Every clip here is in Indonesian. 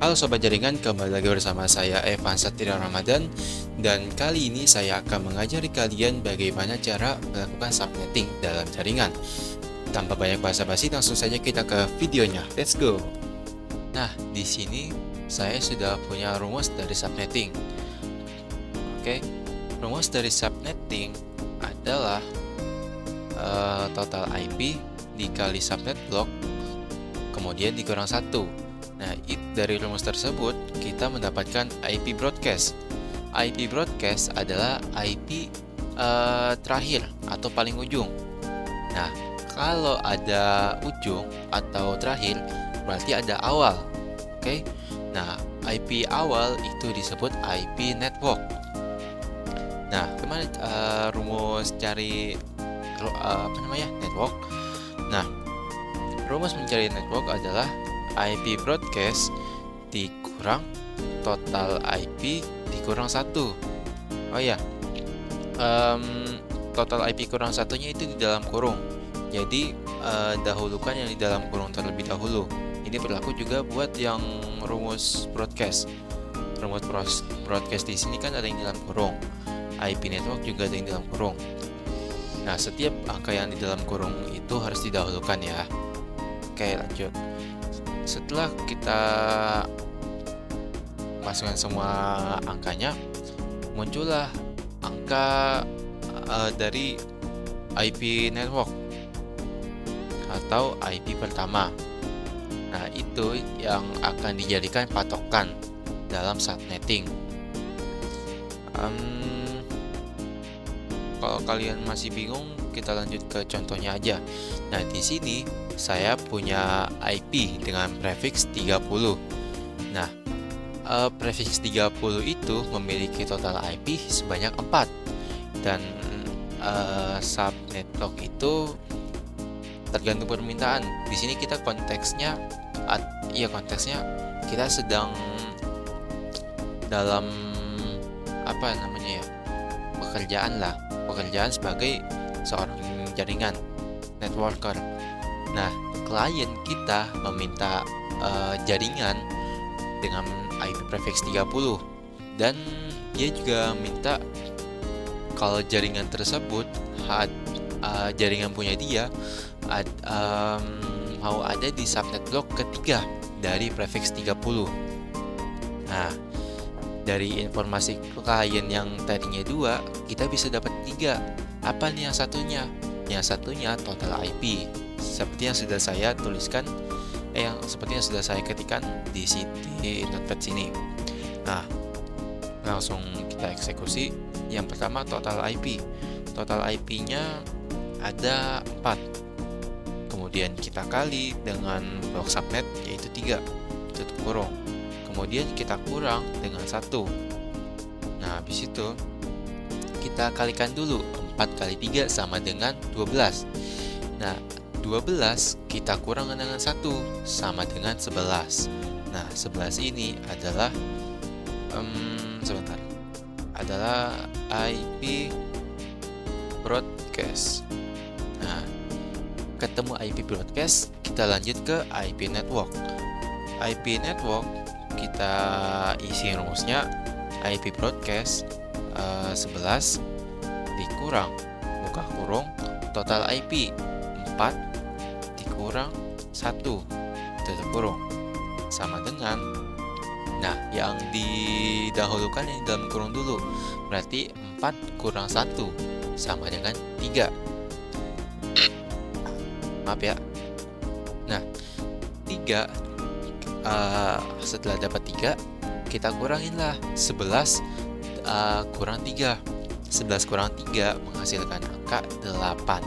Halo Sobat Jaringan, kembali lagi bersama saya Evan Satria Ramadan. Dan kali ini saya akan mengajari kalian bagaimana cara melakukan subnetting dalam jaringan. Tanpa banyak basa-basi, langsung saja kita ke videonya. Let's go. Nah, di sini saya sudah punya rumus dari subnetting. Oke, rumus dari subnetting adalah total IP dikali subnet block kemudian dikurang 1. Nah, dari rumus tersebut kita mendapatkan IP broadcast. IP broadcast adalah IP terakhir atau paling ujung. Nah, kalau ada ujung atau terakhir berarti ada awal. Oke. Nah, IP awal itu disebut IP network. Nah, gimana rumus cari network? Nah, rumus mencari network adalah IP broadcast dikurang total IP dikurang 1. Oh ya, total IP kurang satunya itu di dalam kurung. Jadi dahulukan yang di dalam kurung terlebih dahulu. Ini berlaku juga buat yang rumus broadcast. Rumus broadcast di sini kan ada yang di dalam kurung. IP network juga ada yang di dalam kurung. Nah, setiap angka yang di dalam kurung itu harus didahulukan ya. Oke, lanjut. Setelah kita masukkan semua angkanya, muncullah angka dari IP network atau IP pertama. Nah, itu yang akan dijadikan patokan dalam subnetting. Kalau kalian masih bingung, kita lanjut ke contohnya aja. Nah, di sini saya punya IP dengan prefiks 30. Nah, prefiks 30 itu memiliki total IP sebanyak 4. Dan subnetwork itu tergantung permintaan. Di sini kita konteksnya kita sedang dalam pekerjaan sebagai seorang jaringan networker. Nah, klien kita meminta jaringan dengan IP prefiks 30 dan dia juga minta kalau jaringan tersebut jaringan punya dia mau ada di subnet block ketiga dari prefiks 30. Nah, dari informasi klien yang tadinya 2, kita bisa dapat 3. Apa nih yang satunya? Yang satunya total IP. Seperti yang sudah saya tuliskan, seperti yang sudah saya ketikkan di notepad sini. Nah, langsung kita eksekusi. Yang pertama total IP. Total IP-nya ada 4. Kemudian kita kali dengan blok subnet yaitu 3, tutup kurung. Kemudian kita kurang dengan 1. Nah, habis itu kita kalikan dulu. 4 kali 3 sama dengan 12. Nah, 12 kita kurang dengan 1 sama dengan 11. Nah, 11 ini adalah adalah IP broadcast. Nah, ketemu IP broadcast, kita lanjut ke IP network. IP network kita isi rumusnya IP broadcast 11 dikurang buka kurung total IP 4 dikurang 1 tutup kurung sama dengan, nah, yang didahulukan yang di dalam kurung dulu, berarti 4 kurang 1 sama dengan 3. Maaf ya. Nah, 3 setelah dapat 3 kita kuranginlah 11 kurang 3. 11 kurang 3 menghasilkan angka 8.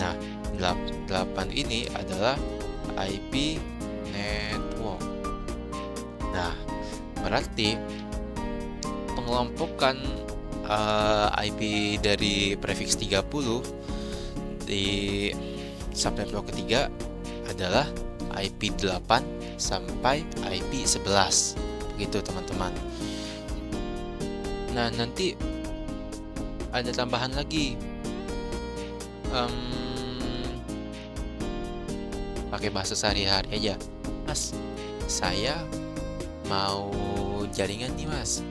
Nah, 8 ini adalah IP network. Nah, berarti pengelompokan IP dari prefiks 30 di subnetwork ketiga adalah IP 8 sampai IP 11. Begitu, teman-teman. Nah, nanti ada tambahan lagi. Pakai bahasa sehari-hari aja. Mas, saya mau jaringan nih Mas,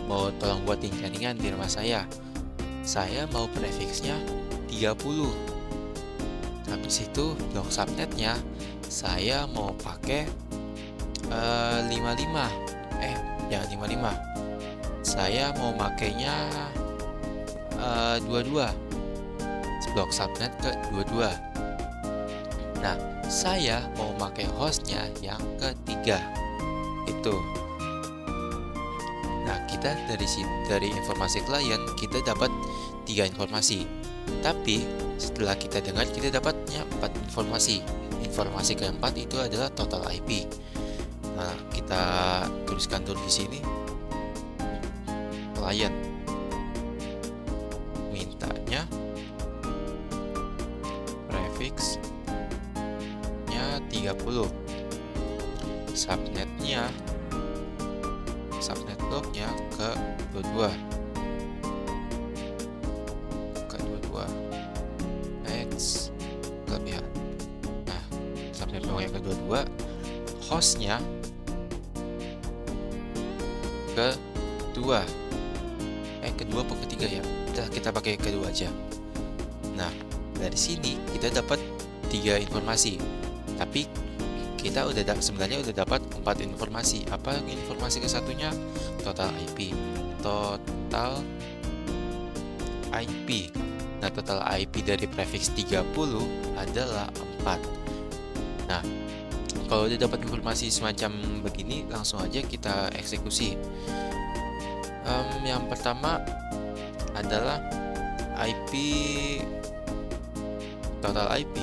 mau tolong buatin jaringan di rumah saya. Saya mau prefixnya 30. Habis itu blok subnetnya saya mau pakai 55. Jangan 55. Saya mau makainya 22. Blok subnet ke 22. Nah, saya mau pakai hostnya yang ketiga. Itu. Nah, kita dari informasi klien kita dapat 3 informasi. Tapi setelah kita dengar kita dapatnya 4 informasi. Informasi keempat itu adalah total IP. Nah, kita tuliskan dulu di sini. Klien mintanya prefixnya 30. Subnet bloknya ke 22. X kelebihan. Nah, subnet blok yang ke-22, hostnya kedua. Kedua apa ketiga ya? Kita pakai kedua aja. Nah, dari sini kita dapat 3 informasi. Tapi kita sebenarnya udah dapat 4 informasi. Apa informasi ke satunya? Total IP. Nah, total IP dari prefix 30 adalah 4. Nah, kalau udah dapat informasi semacam begini, langsung aja kita eksekusi. Yang pertama adalah total IP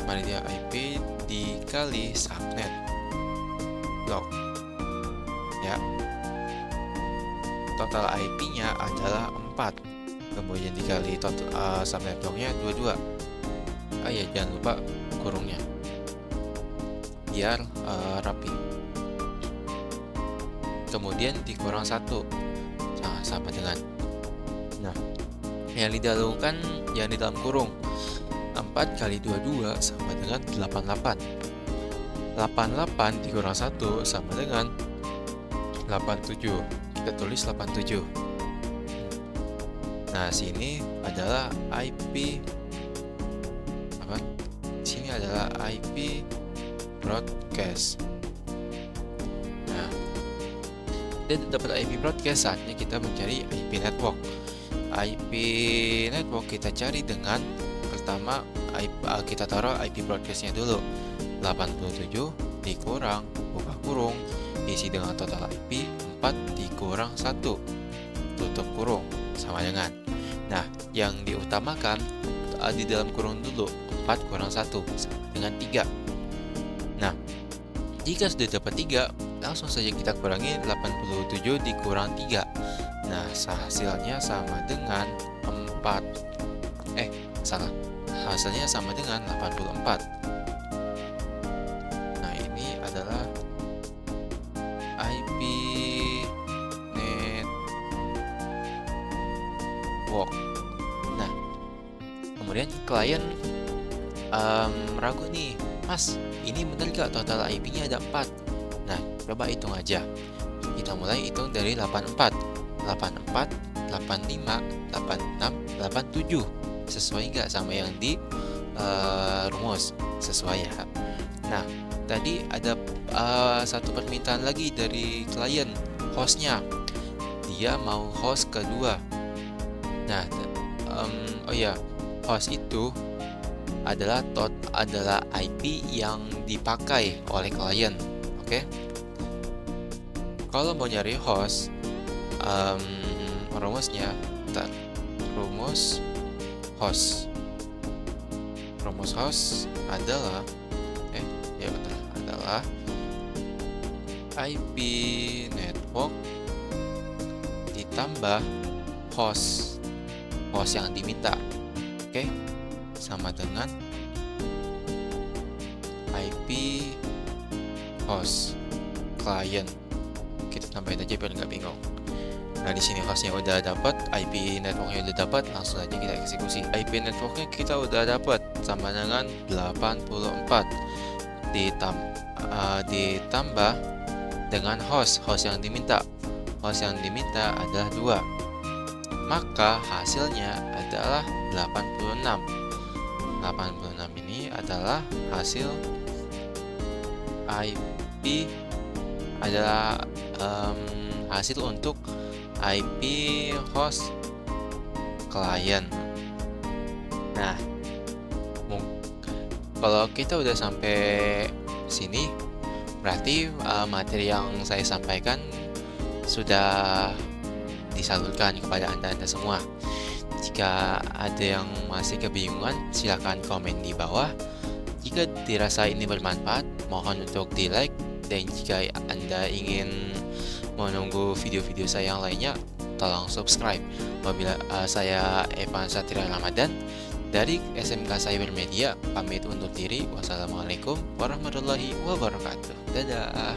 mana dia, IP dikali subnet blok ya. Total IP-nya adalah 4, kemudian dikali total subnet bloknya 22. Ya, jangan lupa kurungnya biar rapi. Kemudian dikurang 1 sama dengan. Nah, yang didahulukan yang di dalam kurung. 4 kali 22 sama dengan 88. 88 dikurang 1 sama dengan 87. Kita tulis 87. Nah, sini adalah IP Sini adalah IP broadcast. Nah, dan dapat IP broadcast, saatnya kita mencari IP network. IP network kita cari dengan pertama kita taruh IP broadcastnya dulu. 87 dikurang buka kurung isi dengan total IP 4 dikurang 1 tutup kurung sama dengan. Nah, yang diutamakan di dalam kurung dulu 4 kurang 1 sama dengan 3. Nah, jika sudah dapat 3, langsung saja kita kurangi 87 dikurang 3. Nah, hasilnya sama dengan 4. Hasilnya sama dengan 84. Nah, ini adalah IP network. Nah, kemudian klien ragu nih, Mas, ini benar gak total IP-nya ada 4? Nah, coba hitung aja. Kita mulai hitung dari 84, 85, 86, 87. Sesuai nggak sama yang di rumus? Sesuai ya. Nah, tadi ada satu permintaan lagi dari klien, hostnya. Dia mau host kedua. Nah, host itu adalah IP yang dipakai oleh klien. Oke? Kalau mau nyari host, rumusnya rumus host adalah IP network ditambah host yang diminta. Oke, sama dengan IP host klien. Kita tambahin aja biar nggak bingung. Nah, di sini hostnya udah dapat, IP networknya udah dapat, langsung aja kita eksekusi. IP networknya kita udah dapat sama dengan 84. ditambah dengan host yang diminta. Host yang diminta adalah 2. Maka hasilnya adalah 86. 86 ini adalah hasil IP adalah hasil untuk IP host klien. Nah, kalau kita udah sampai sini, berarti materi yang saya sampaikan sudah disalurkan kepada Anda semua. Jika ada yang masih kebingungan, silakan komen di bawah. Jika dirasa ini bermanfaat, mohon untuk di-like. Dan jika Anda ingin menunggu video-video saya yang lainnya, tolong subscribe. Saya Evan Satria Ramadan dari SMK Cybermedia pamit undur diri. Wassalamualaikum warahmatullahi wabarakatuh. Dadah.